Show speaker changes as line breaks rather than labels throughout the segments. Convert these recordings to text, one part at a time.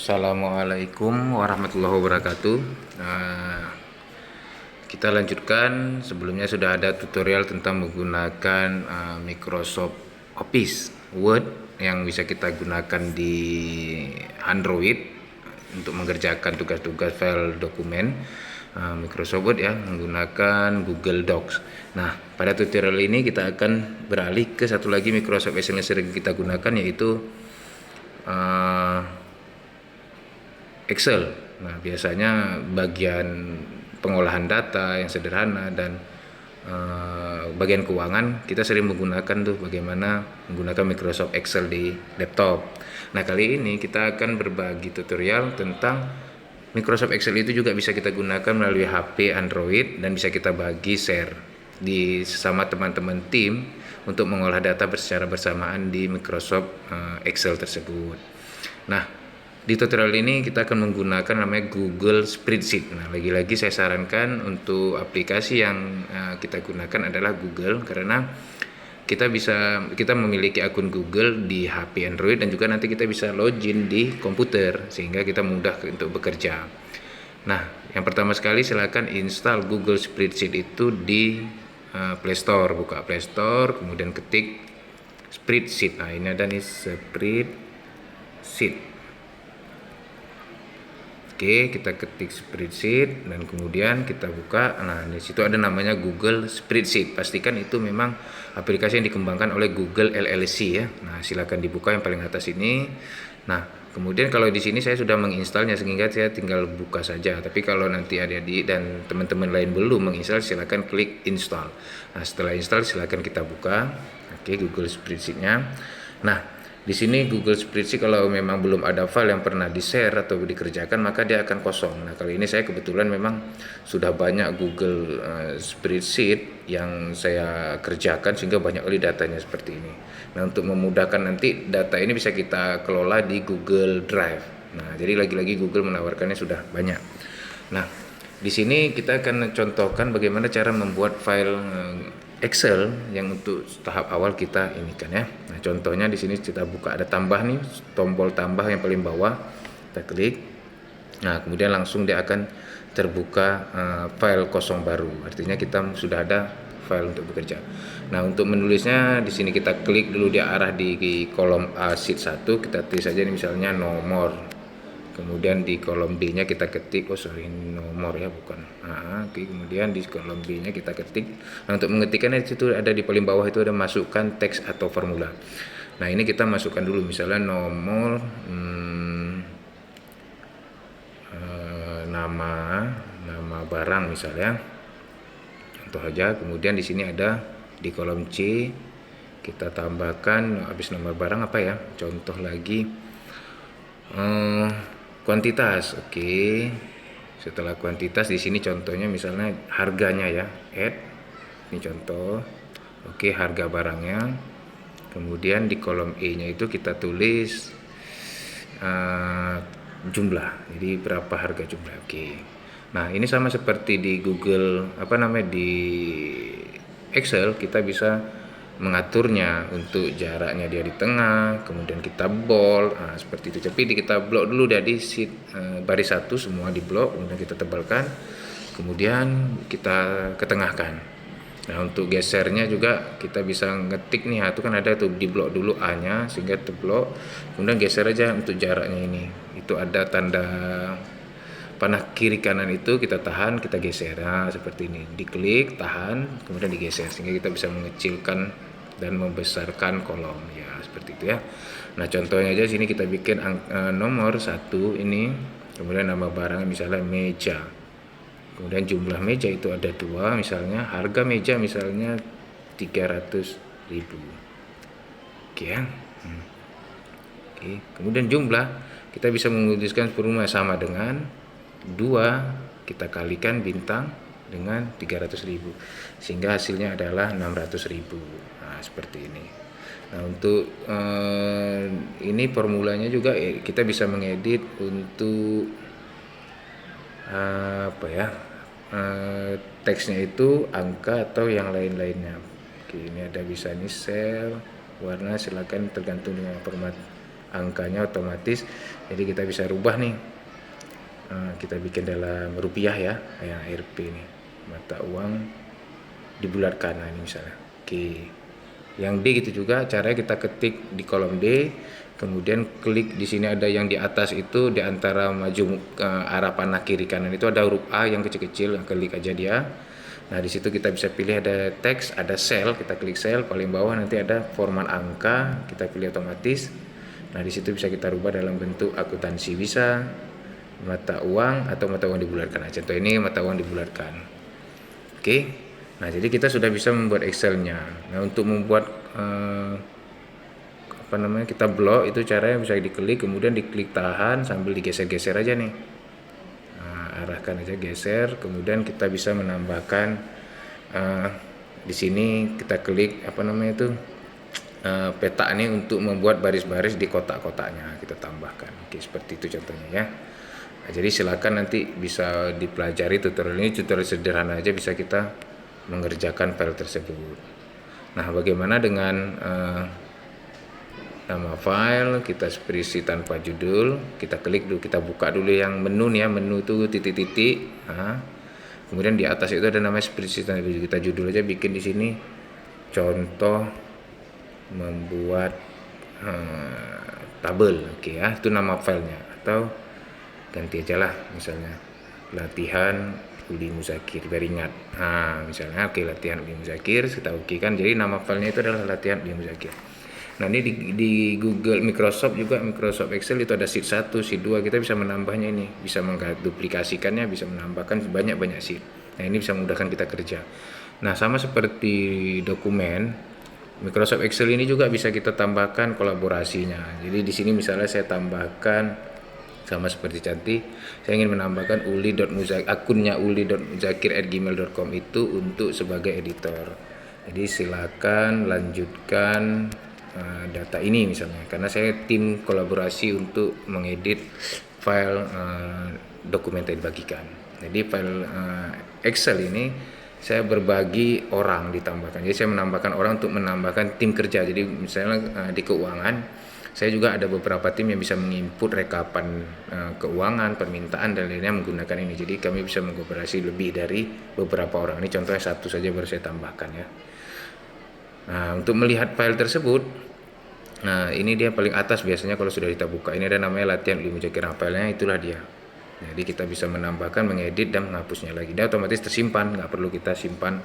Assalamualaikum warahmatullahi wabarakatuh. Kita lanjutkan. Sebelumnya sudah ada tutorial tentang menggunakan Microsoft Office Word yang bisa kita gunakan di Android untuk mengerjakan tugas-tugas file dokumen Microsoft Word ya, menggunakan Google Docs. Nah, pada tutorial ini kita akan beralih ke satu lagi Microsoft Excel yang sering kita gunakan, yaitu Excel. Nah, biasanya bagian pengolahan data yang sederhana dan bagian keuangan kita sering menggunakan bagaimana menggunakan Microsoft Excel di laptop. Nah, kali ini kita akan berbagi tutorial tentang Microsoft Excel itu juga bisa kita gunakan melalui HP Android dan bisa kita bagi share di sesama teman-teman tim untuk mengolah data secara bersamaan di Microsoft Excel tersebut. Nah, di tutorial ini kita akan menggunakan namanya Google Spreadsheet. Nah, lagi-lagi saya sarankan untuk aplikasi yang kita gunakan adalah Google, karena kita memiliki akun Google di HP Android dan juga nanti kita bisa login di komputer sehingga kita mudah untuk bekerja. Nah, yang pertama sekali silakan install Google Spreadsheet itu di Play Store. Buka Play Store, kemudian ketik Spreadsheet. Nah, ini ada nih Spreadsheet. Oke, kita ketik Spreadsheet dan kemudian kita buka. Nah, di situ ada namanya Google Spreadsheet. Pastikan itu memang aplikasi yang dikembangkan oleh Google LLC ya. Nah, silakan dibuka yang paling atas ini. Nah, kemudian kalau di sini saya sudah menginstalnya sehingga saya tinggal buka saja. Tapi kalau nanti adik-adik dan teman-teman lain belum menginstal, silakan klik install. Nah, setelah install silakan kita buka. Oke, Google Spreadsheet-nya. Nah, di sini Google Spreadsheet kalau memang belum ada file yang pernah di-share atau dikerjakan, maka dia akan kosong. Nah, kali ini saya kebetulan memang sudah banyak Google Spreadsheet yang saya kerjakan sehingga banyak kali datanya seperti ini. Nah, untuk memudahkan nanti data ini bisa kita kelola di Google Drive. Nah, jadi lagi-lagi Google menawarkannya sudah banyak. Nah, di sini kita akan contohkan bagaimana cara membuat file Excel yang untuk tahap awal kita ini kan ya. Nah, contohnya di sini kita buka, ada tambah nih, tombol tambah yang paling bawah, kita klik. Nah, kemudian langsung dia akan terbuka file kosong baru. Artinya kita sudah ada file untuk bekerja. Nah, untuk menulisnya di sini kita klik dulu di arah di kolom A sheet 1, kita tulis saja ini misalnya nomor. Kemudian di kolom B-nya kita ketik, nomor ya, bukan. Nah, oke, kemudian di kolom B-nya kita ketik. Nah, untuk mengetikkannya itu ada di paling bawah itu ada masukkan teks atau formula. Nah, ini kita masukkan dulu misalnya nomor nama barang misalnya. Contoh aja. Kemudian di sini ada di kolom C kita tambahkan habis nomor barang apa ya? Contoh lagi kuantitas. Oke. Setelah kuantitas di sini contohnya misalnya harganya ya, add. Ini contoh. Oke, harga barangnya. Kemudian di kolom E-nya itu kita tulis jumlah. Jadi berapa harga jumlah. Oke. Nah, ini sama seperti di Google di Excel, kita bisa mengaturnya untuk jaraknya dia di tengah, kemudian kita bold, seperti itu. Tapi kita blok dulu dari sheet baris 1 semua di blok, kemudian kita tebalkan, kemudian kita ketengahkan. Nah, untuk gesernya juga kita bisa ngetik nih, itu kan ada tuh di blok dulu A-nya sehingga terblok, kemudian geser aja untuk jaraknya ini. Itu ada tanda panah kiri kanan itu kita tahan, kita geser. Nah, seperti ini. Diklik, tahan, kemudian digeser sehingga kita bisa mengecilkan dan membesarkan kolom ya, seperti itu ya. Nah, contohnya aja sini kita bikin nomor 1 ini, kemudian nama barang misalnya meja, kemudian jumlah meja itu ada 2, misalnya harga meja misalnya 300.000. Oke ya. Oke, kemudian jumlah kita bisa memutuskan formula sama dengan 2 kita kalikan bintang dengan 300.000 sehingga hasilnya adalah 600.000. Nah, seperti ini. Nah, untuk ini formulanya juga kita bisa mengedit untuk teksnya itu angka atau yang lain-lainnya. Oke, ini ada bisa nih sel, warna, silakan tergantung dengan format angkanya otomatis. Jadi kita bisa rubah nih. Kita bikin dalam rupiah ya, kayak Rp nih, mata uang dibulatkan. Nah ini misalnya, oke. Yang D gitu juga, caranya kita ketik di kolom D, kemudian klik di sini ada yang di atas itu, di antara maju ke arah panah kiri kanan itu ada huruf A yang kecil-kecil, klik aja dia. Nah di situ kita bisa pilih ada teks, ada sel, kita klik sel, paling bawah nanti ada format angka, kita pilih otomatis. Nah di situ bisa kita rubah dalam bentuk akuntansi bisa, mata uang atau mata uang dibulatkan. Nah, contoh ini mata uang dibulatkan. Oke. Nah, jadi kita sudah bisa membuat Excel-nya. Nah, untuk membuat kita blok itu caranya bisa diklik, kemudian diklik tahan sambil digeser-geser aja nih. Nah, arahkan aja geser, kemudian kita bisa menambahkan di sini kita klik peta ini untuk membuat baris-baris di kotak-kotaknya kita tambahkan. Oke, seperti itu contohnya ya. Nah, jadi silakan nanti bisa dipelajari tutorial ini, tutorial sederhana aja bisa kita mengerjakan file tersebut. Nah, bagaimana dengan nama file, kita berisi tanpa judul, kita klik dulu, kita buka dulu yang menu nih ya, menu itu titik-titik. Nah, kemudian di atas itu ada namanya spreadsheet, kita judul aja bikin di sini contoh membuat tabel, oke ya, itu nama filenya, atau ganti aja lah misalnya latihan Uli Muzakir biar ingat. Nah misalnya oke, latihan Uli Muzakir, kita oke kan, jadi nama filenya itu adalah latihan Uli Muzakir. Nah ini di Google Microsoft juga, Microsoft Excel itu ada sheet 1, sheet 2, kita bisa menambahnya ini, bisa menduplikasikannya, bisa menambahkan banyak-banyak sheet. Nah ini bisa memudahkan kita kerja. Nah sama seperti dokumen, Microsoft Excel ini juga bisa kita tambahkan kolaborasinya. Jadi di sini misalnya saya tambahkan sama seperti cantik, saya ingin menambahkan akunnya uli.muzakir@gmail.com itu untuk sebagai editor. Jadi silakan lanjutkan data ini misalnya, karena saya tim kolaborasi untuk mengedit file dokumen yang dibagikan. Jadi file Excel ini saya berbagi orang ditambahkan. Jadi saya menambahkan orang untuk menambahkan tim kerja. Jadi misalnya di keuangan, saya juga ada beberapa tim yang bisa menginput rekapan keuangan, permintaan dan lainnya menggunakan ini. Jadi kami bisa mengkooperasi lebih dari beberapa orang. Ini contohnya satu saja baru saya tambahkan ya. Nah, untuk melihat file tersebut, nah ini dia paling atas biasanya kalau sudah kita buka. Ini ada namanya latihan Uli Muzakir, filenya itulah dia. Jadi kita bisa menambahkan, mengedit dan menghapusnya lagi. Dia otomatis tersimpan, nggak perlu kita simpan.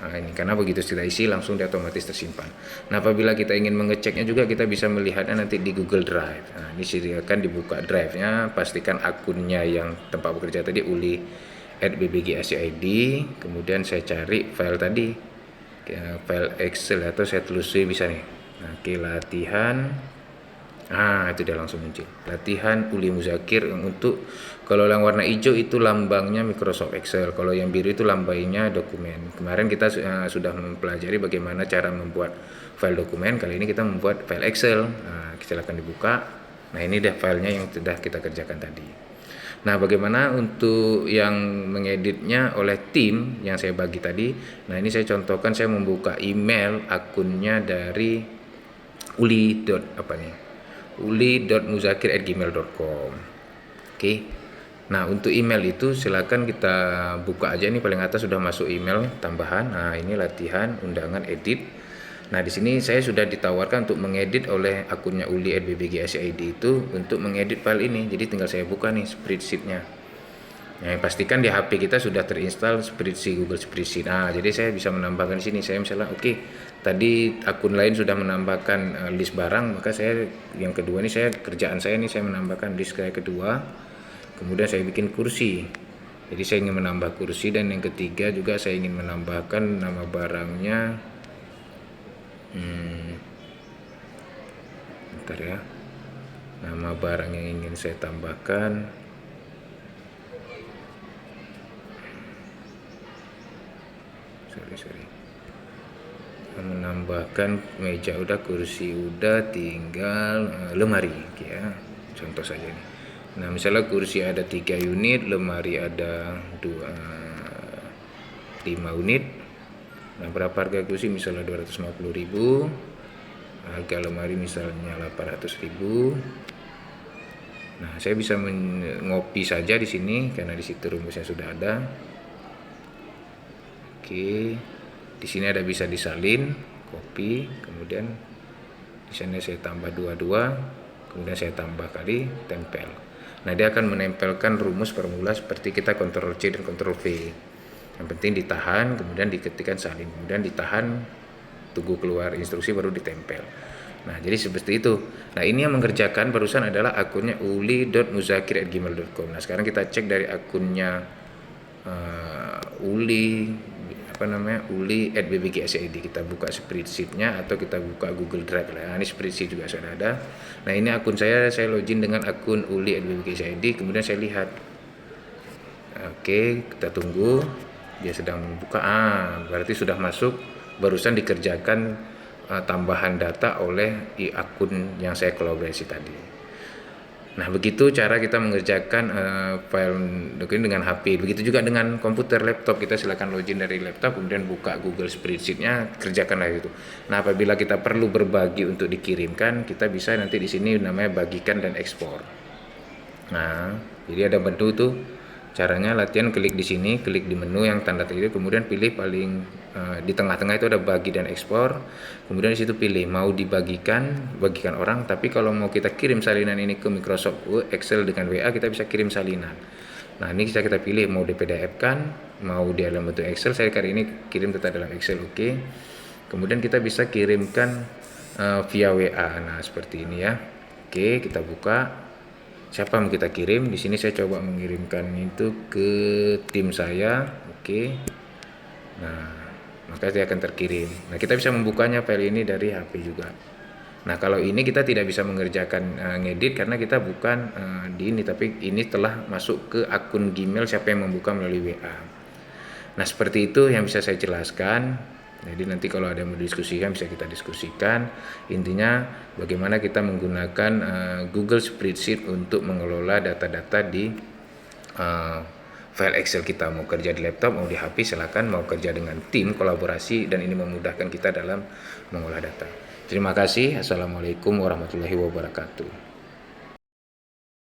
Nah, ini karena begitu kita isi langsung dia otomatis tersimpan. Nah, apabila kita ingin mengeceknya juga kita bisa melihatnya nanti di Google Drive. Nah, ini silakan dibuka drive-nya, pastikan akunnya yang tempat bekerja tadi uli@bbg.ac.id, kemudian saya cari file tadi, file Excel atau saya telusuri bisa nih. Nah, oke, latihan. Nah, itu dia langsung muncul. Latihan Uli Muzakir untuk kalau yang warna hijau itu lambangnya Microsoft Excel, kalau yang biru itu lambangnya dokumen. Kemarin kita sudah mempelajari bagaimana cara membuat file dokumen, kali ini kita membuat file Excel. Nah, silakan dibuka. Nah, ini dia filenya yang sudah kita kerjakan tadi. Nah, bagaimana untuk yang mengeditnya oleh tim yang saya bagi tadi? Nah, ini saya contohkan, saya membuka email akunnya dari uli.muzakir@gmail.com. Oke. Nah, untuk email itu silakan kita buka aja, ini paling atas sudah masuk email tambahan. Nah, ini latihan undangan edit. Nah, di sini saya sudah ditawarkan untuk mengedit oleh akunnya uli@bbg.ac.id itu untuk mengedit file ini. Jadi tinggal saya buka nih spreadsheet-nya. Nah, pastikan di HP kita sudah terinstall spreadsheet, Google Spreadsheet. Nah, jadi saya bisa menambahkan di sini. Saya misalnya tadi akun lain sudah menambahkan list barang, maka saya yang kedua ini kerjaan saya menambahkan list kayak kedua. Kemudian saya bikin kursi. Jadi saya ingin menambah kursi, dan yang ketiga juga saya ingin menambahkan nama barangnya. Bentar ya. Nama barang yang ingin saya tambahkan. Sorry. Menambahkan meja udah, kursi udah, tinggal lemari ya. Contoh saja nih. Nah, misalnya kursi ada 3 unit, lemari ada 5 unit. Nah, berapa harga kursi? Misalnya 250.000. Harga lemari misalnya 800.000. Nah, saya bisa ngopi saja di sini karena di situ rumusnya sudah ada. Oke. Di sini ada bisa disalin, copy, kemudian di sana saya tambah 22, kemudian saya tambah kali tempel. Nah, dia akan menempelkan rumus formula seperti kita Ctrl C dan Ctrl V. Yang penting ditahan, kemudian diketikkan salin, kemudian ditahan, tunggu keluar instruksi baru ditempel. Nah, jadi seperti itu. Nah, ini yang mengerjakan barusan adalah akunnya uli.muzakir@gmail.com. Nah, sekarang kita cek dari akunnya uli@bbg.id. Kita buka spreadsheet-nya atau kita buka Google Drive lah. Nah, ini spreadsheet juga sudah ada. Nah, ini akun saya login dengan akun uli@bbg.id, kemudian saya lihat. Oke, kita tunggu. Dia sedang membuka. Berarti sudah masuk. Barusan dikerjakan tambahan data oleh akun yang saya kolaborasi tadi. Nah, begitu cara kita mengerjakan file dokumen dengan HP. Begitu juga dengan komputer, laptop. Kita silakan login dari laptop, kemudian buka Google Spreadsheet-nya, kerjakanlah itu. Nah, apabila kita perlu berbagi untuk dikirimkan, kita bisa nanti di sini namanya bagikan dan ekspor. Nah, jadi ada menu tuh. Caranya latihan, klik di sini, klik di menu yang tanda itu, kemudian pilih paling di tengah-tengah itu ada bagi dan ekspor. Kemudian di situ pilih mau bagikan orang, tapi kalau mau kita kirim salinan ini ke Microsoft Excel dengan WA, kita bisa kirim salinan. Nah, ini kita pilih mau di PDF kan, mau di dalam bentuk Excel. Saya kali ini kirim tetap dalam Excel, oke. Kemudian kita bisa kirimkan via WA. Nah, seperti ini ya. Oke, kita buka. Siapa yang kita kirim? Di sini saya coba mengirimkan itu ke tim saya. Oke. Nah, maka dia akan terkirim. Nah, kita bisa membukanya file ini dari HP juga. Nah, kalau ini kita tidak bisa mengerjakan ngedit karena kita bukan di ini, tapi ini telah masuk ke akun Gmail siapa yang membuka melalui WA. Nah, seperti itu yang bisa saya jelaskan. Jadi nanti kalau ada yang mau diskusikan bisa kita diskusikan. Intinya bagaimana kita menggunakan Google Spreadsheet untuk mengelola data-data di file Excel kita. Mau kerja di laptop, mau di HP silakan, mau kerja dengan tim kolaborasi, dan ini memudahkan kita dalam mengolah data. Terima kasih. Assalamualaikum warahmatullahi wabarakatuh.